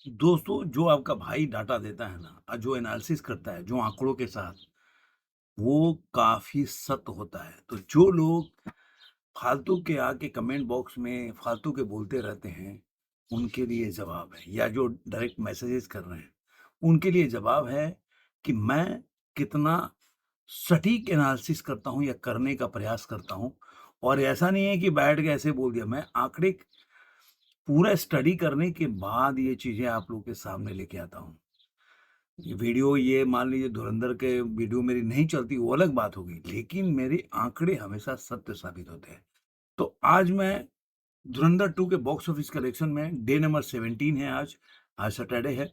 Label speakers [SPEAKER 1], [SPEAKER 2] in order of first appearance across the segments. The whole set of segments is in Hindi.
[SPEAKER 1] दोस्तों, जो आपका भाई डाटा देता है ना जो एनालिसिस करता है, जो आँकड़ों के साथ, वो काफ़ी सख्त होता है। तो जो लोग फालतू के आके कमेंट बॉक्स में फालतू के बोलते रहते हैं, उनके लिए जवाब है या जो डायरेक्ट मैसेजेस कर रहे हैं, उनके लिए जवाब है कि मैं कितना सटीक एनालिसिस करता हूँ या करने का प्रयास करता हूँ। और ऐसा नहीं है कि बैठ के ऐसे बोल दिया, मैं आँकड़े पूरा स्टडी करने के बाद ये चीज़ें आप लोगों के सामने लेके आता हूँ। ये वीडियो ये मान लीजिए धुरंधर के वीडियो मेरी नहीं चलती वो अलग बात होगी, लेकिन मेरे आंकड़े हमेशा सत्य साबित होते हैं। तो आज मैं धुरंधर 2 के बॉक्स ऑफिस कलेक्शन में डे नंबर 17 है आज सैटरडे है।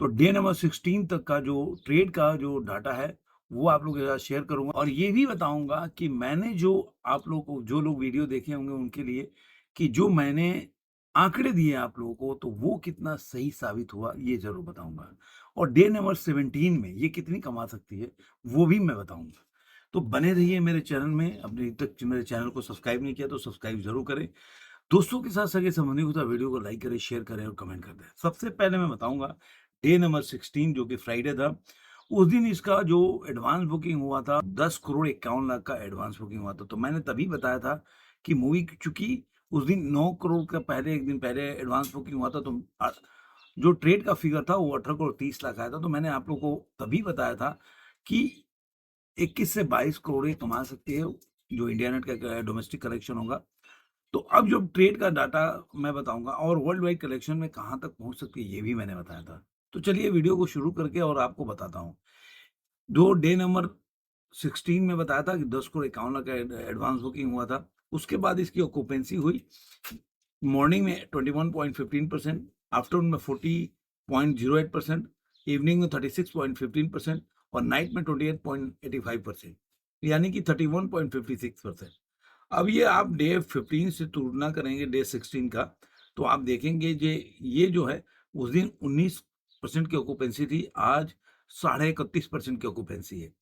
[SPEAKER 1] तो डे नंबर 16 तक का जो ट्रेड का जो डाटा है, वो आप लोगों के साथ शेयर करूँगा और ये भी बताऊँगा कि मैंने जो आप लोगों को जो लोग वीडियो देखे होंगे उनके लिए कि जो मैंने आंकड़े दिए आप लोगों को, तो वो कितना सही साबित हुआ, ये ज़रूर बताऊँगा। और डे नंबर 17 में ये कितनी कमा सकती है, वो भी मैं बताऊँगा। तो बने रहिए मेरे चैनल में, अभी तक मेरे चैनल को सब्सक्राइब नहीं किया तो सब्सक्राइब ज़रूर करें। दोस्तों के साथ सगे-संबंधियों के साथ वीडियो को लाइक करें, शेयर करें और कमेंट कर दें। सबसे पहले मैं बताऊँगा डे नंबर 16 जो कि फ्राइडे था, उस दिन इसका जो एडवांस बुकिंग हुआ था 10 करोड़ 51 लाख का एडवांस बुकिंग हुआ था। तो मैंने तभी बताया था कि मूवी चूँकि उस दिन 9 करोड़ का पहले 1 दिन पहले एडवांस बुकिंग हुआ था तो जो ट्रेड का फिगर था वो 18 करोड़ 30 लाख आया था। तो मैंने आप लोगों को तभी बताया था कि 21 से 22 करोड़ ये कमा सकती है, जो इंडिया नेट का डोमेस्टिक कलेक्शन होगा। तो अब जो ट्रेड का डाटा मैं बताऊँगा और वर्ल्ड वाइड कलेक्शन में कहाँ तक पहुँच सकती है, ये भी मैंने बताया था। तो चलिए वीडियो को शुरू करके और आपको बताता हूँ। जो डे नंबर 16 में बताया था कि 10 करोड़ 51 लाख का एडवांस बुकिंग हुआ था। उसके बाद इसकी ऑक्यूपेंसी हुई मॉर्निंग में 21.15%, आफ्टरनून में 40.08%, इवनिंग में 36.15% और नाइट में 28.85%, यानी कि 31.56%। अब ये आप डे 15 से तुलना करेंगे डे 16 का, तो आप देखेंगे ये जो है उस दिन 19% की ऑक्यूपेंसी थी, आज साढ़े 31% की ऑक्यूपेंसी है।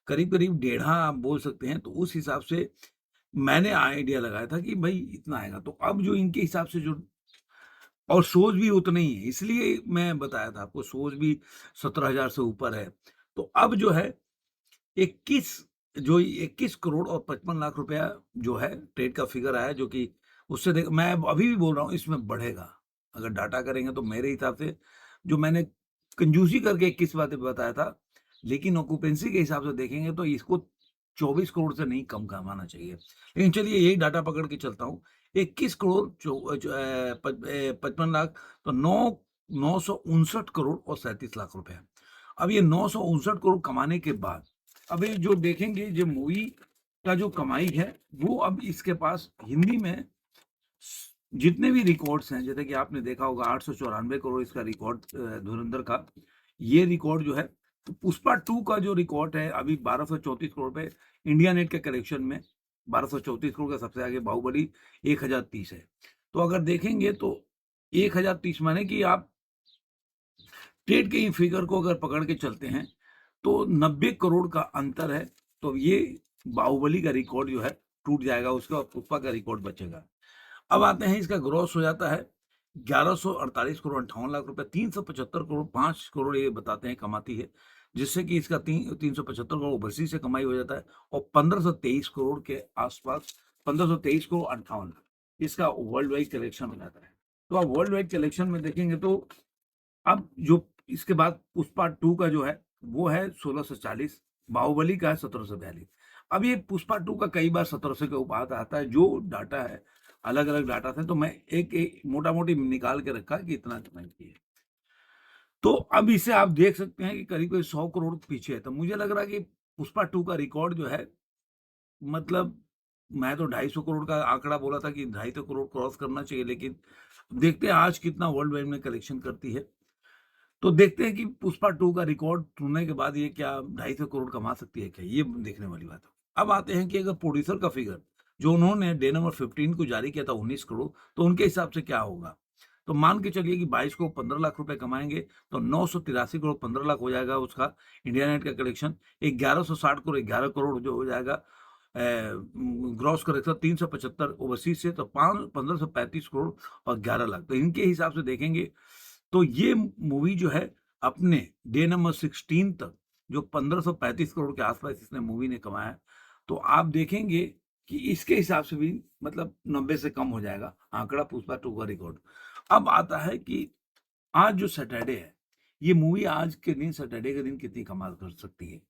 [SPEAKER 1] करीब-करीब डेढ़ा आप बोल सकते हैं, तो उस हिसाब से मैंने आइडिया लगाया था कि भई इतना आएगा। तो अब जो इनके हिसाब से जो और शोज़ भी उतने ही हैं, इसलिए मैं बताया था आपको शोज़ भी 17,000 से ऊपर है। तो अब जो है 21 21 करोड़ और 55 लाख रुपया जो है ट्रेड का फिगर आया जो कि उससे देख मैं अभी भी बोल रहा हूँ इसमें बढ़ेगा। अगर डाटा करेंगे तो मेरे हिसाब से जो मैंने कंजूसी करके 21 बातें बताया था, लेकिन ऑक्यूपेंसी के हिसाब से देखेंगे तो इसको 24 करोड़ से नहीं कम कमाना चाहिए। लेकिन चलिए यही डाटा पकड़ के चलता हूँ। 21 करोड़ 55 लाख तो 959 करोड़ और 37 लाख रुपए। अब ये 959 करोड़ कमाने के बाद अब ये जो देखेंगे जो मूवी का जो कमाई है वो अब इसके पास हिंदी में जितने भी रिकॉर्ड्स हैं जैसे कि आपने देखा होगा 894 करोड़ इसका रिकॉर्ड धुरंधर का ये रिकॉर्ड जो है तो पुष्पा 2 का जो रिकॉर्ड है अभी 1234 करोड़ पे इंडिया नेट के कलेक्शन में 1234 करोड़ का सबसे आगे बाहुबली 1030 है। तो अगर देखेंगे तो 1030 माने कि आप ट्रेड के इन फिगर को अगर पकड़ के चलते हैं तो 90 करोड़ का अंतर है। तो ये बाहुबली का रिकॉर्ड जो है टूट जाएगा उसका और पुष्पा का रिकॉर्ड बचेगा। अब आते हैं इसका ग्रॉस हो जाता है 1148 करोड़ 58 लाख रुपए 375 करोड़ 5 करोड़ ये बताते हैं कमाती है जिससे कि इसका 375 करोड़ ओवरसीज से कमाई हो जाता है और 1523 करोड़ के आसपास 1523 करोड़ 58 लाख इसका वर्ल्ड वाइड कलेक्शन हो जाता है। तो आप वर्ल्ड वाइड कलेक्शन में देखेंगे तो अब जो इसके बाद पुष्पा 2 का जो है, वो है 1640, बाहुबली का है 1742। अब ये पुष्पा 2 का कई बार 1700 के ऊपर आता है, जो डाटा है, अलग-अलग डाटा थे, तो मैं एक मोटा-मोटी निकाल के रखा कि इतना कमाई की है। तो अब इसे आप देख सकते हैं कि करीब-करीब 100 करोड़ पीछे है, तो मुझे लग रहा है कि पुष्पा 2 का रिकॉर्ड जो है, मतलब मैं तो 250 करोड़ का आंकड़ा बोला था कि 250 करोड़ क्रॉस करना चाहिए, लेकिन देखते हैं आज कितना वर्ल्ड वाइड में कलेक्शन करती है। तो देखते हैं कि पुष्पा 2 का रिकॉर्ड तोड़ने के बाद ये क्या 250 करोड़ कमा सकती है क्या? ये देखने वाली बात है। अब आते हैं कि अगर प्रोड्यूसर का फिगर जो उन्होंने डे नंबर 15 को जारी किया था 19 करोड़, तो उनके हिसाब से क्या होगा? तो मान के चलिए कि 22 को 15 लाख रुपए कमाएँगे, तो 983 करोड़ 15 लाख हो जाएगा उसका इंडिया नेट का कलेक्शन। 1160 करोड़ 11 करोड़ जो हो जाएगा ग्रॉस करेक्शन 375 ओवरसीज़ से तो 1535 करोड़ और 11 लाख। तो इनके हिसाब से देखेंगे तो ये मूवी जो है अपने डे नंबर 16 तक जो 1535 करोड़ के आसपास इसने मूवी ने कमाया है, तो आप देखेंगे कि इसके हिसाब से भी मतलब 90 से कम हो जाएगा आंकड़ा पुष्पा 2 का रिकॉर्ड। अब आता है कि आज जो सैटरडे है, ये मूवी आज के दिन सैटरडे के दिन कितनी कमाल कर सकती है।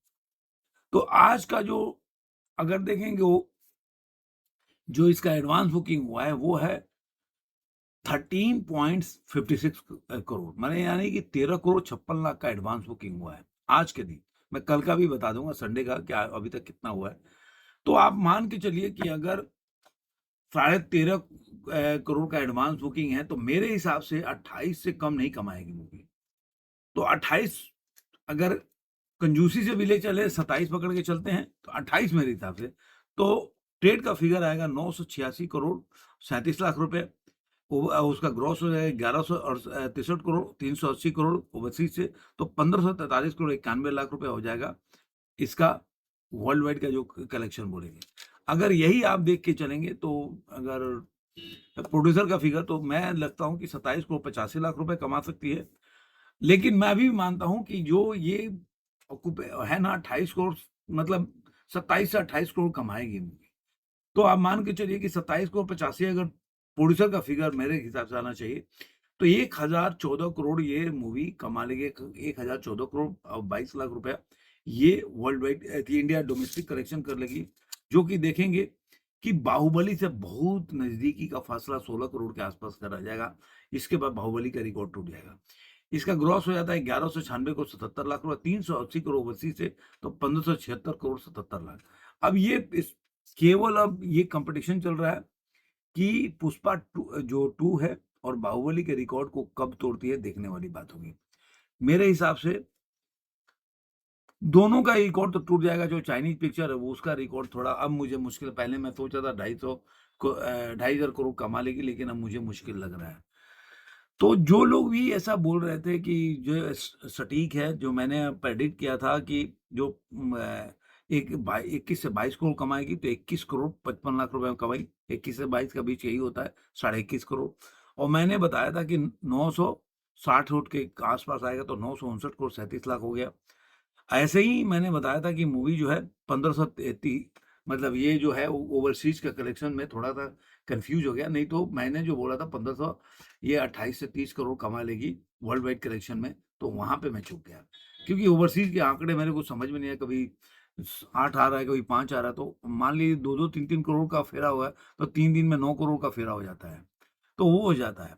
[SPEAKER 1] तो आज का जो अगर देखेंगे वो जो इसका एडवांस बुकिंग हुआ है वो है 13.56 करोड़, माने यानी कि 13 करोड़ 56 लाख का एडवांस बुकिंग हुआ है आज के दिन। मैं कल का भी बता दूंगा संडे का क्या अभी तक कितना हुआ है। तो आप मान के चलिए कि अगर 13.5 करोड़ का एडवांस बुकिंग है तो मेरे हिसाब से 28 से कम नहीं कमाएगी मूवी। तो 28 अगर कंजूसी से भी ले चले 27 पकड़ के चलते हैं तो 28 मेरे हिसाब से तो ट्रेड का फिगर आएगा 986 करोड़ 37 लाख रुपए। उसका ग्रॉस हो जाएगा 1163 करोड़ 380 करोड़ ओवरसीज से, तो 1543 करोड़ 91 लाख रुपए हो जाएगा इसका वर्ल्ड वाइड का जो कलेक्शन बोलेंगे। अगर यही आप देख के चलेंगे तो अगर प्रोड्यूसर का फिगर तो मैं लगता हूं कि 27 करोड़ 85 लाख रुपए कमा सकती है। लेकिन मैं भी मानता हूं कि जो ये है ना 28 करोड़ मतलब 27 से 28 करोड़ कमाएगी मूवी। तो आप मान के चलिए कि 27 करोड़ 85 अगर प्रोड्यूसर का फिगर मेरे हिसाब से आना चाहिए तो 1014 करोड़ ये मूवी कमा लेगी। 1014 करोड़ और 22 लाख रुपया ये world wide India domestic collection कर लेगी, जो कि देखेंगे कि बाहुबली से बहुत नजदीकी का फासला 16 करोड़ के आसपास का रह जाएगा। इसके बाद बाहुबली का रिकॉर्ड टूट जाएगा। इसका ग्रॉस हो जाता है 1196 करोड़ 77 लाख रुपए, 380 करोड़ ओवरसीज से, तो 1576 करोड़ 77 लाख। अब ये केवल अब ये कंपटीशन चल रहा है कि पुष्पा जो 2 है और बाहुबली के रिकॉर्ड को कब तोड़ती है देखने वाली बात होगी। मेरे हिसाब से दोनों का रिकॉर्ड तो टूट जाएगा। जो चाइनीज पिक्चर है वो उसका रिकॉर्ड थोड़ा अब मुझे मुश्किल, पहले मैं सोचा था 2,500 करोड़ कमा लेगी, लेकिन अब मुझे मुश्किल लग रहा है। तो जो लोग भी ऐसा बोल रहे थे कि जो सटीक है, जो मैंने प्रेडिक्ट किया था कि जो 21 से 22 करोड़ कमाएगी तो 21 करोड़ 55 लाख रुपए में कमाई। 21 से 22 का बीच यही होता है, 21.5 करोड़। और मैंने बताया था कि 960 करोड़ के आसपास आएगा तो 959 करोड़ 37 लाख हो गया। ऐसे ही मैंने बताया था कि मूवी जो है 1530 मतलब ये जो है ओवरसीज का कलेक्शन में थोड़ा सा कंफ्यूज हो गया। नहीं तो मैंने जो बोला था 1500 ये 28 से 30 करोड़ कमा लेगी वर्ल्ड वाइड कलेक्शन में, तो वहां पे मैं चूक गया क्योंकि ओवरसीज के आंकड़े मेरे को समझ में नहीं आया। कभी 8 आ रहा है, कभी 5 आ रहा है, तो मान लीजिए 2-2 3-3 करोड़ का फेरा हुआ है तो 3 दिन में 9 करोड़ का फेरा हो जाता है, तो वो हो जाता है।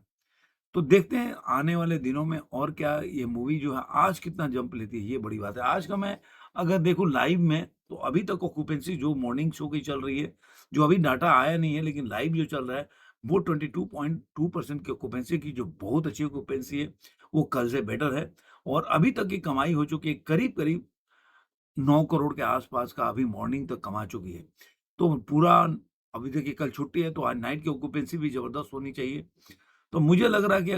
[SPEAKER 1] तो देखते हैं आने वाले दिनों में और क्या ये मूवी जो है आज कितना जंप लेती है, ये बड़ी बात है। आज का मैं अगर देखूं लाइव में तो अभी तक ऑक्यूपेंसी जो मॉर्निंग शो की चल रही है, जो अभी डाटा आया नहीं है लेकिन लाइव जो चल रहा है वो 22.2% की ऑक्यूपेंसी की, जो बहुत अच्छी ऑक्यूपेंसी है। वो कल से बेटर है और अभी तक की कमाई हो चुकी है करीब करीब 9 करोड़ के आसपास का अभी मॉर्निंग तक कमा चुकी है। तो पूरा अभी देखिए कल छुट्टी है तो आज नाइट की ऑक्यूपेंसी भी जबरदस्त होनी चाहिए। तो मुझे लग रहा है कि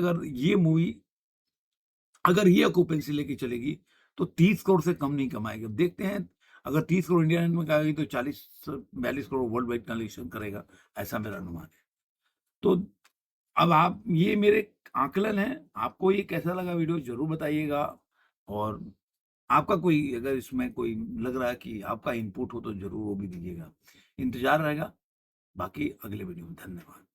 [SPEAKER 1] अगर ये ऑक्यूपेंसी लेके चलेगी तो 30 करोड़ से कम नहीं कमाएगी। अब देखते हैं अगर 30 करोड़ इंडिया में कमाएगी तो 40-42 करोड़ वर्ल्ड वाइड कलेक्शन करेगा, ऐसा मेरा अनुमान है। तो अब आप ये मेरे आकलन है, आपको ये कैसा लगा वीडियो जरूर बताइएगा। और आपका कोई अगर इसमें कोई लग रहा है कि आपका इनपुट हो तो जरूर वो भी दीजिएगा। इंतजार रहेगा। बाकी अगले वीडियो में धन्यवाद।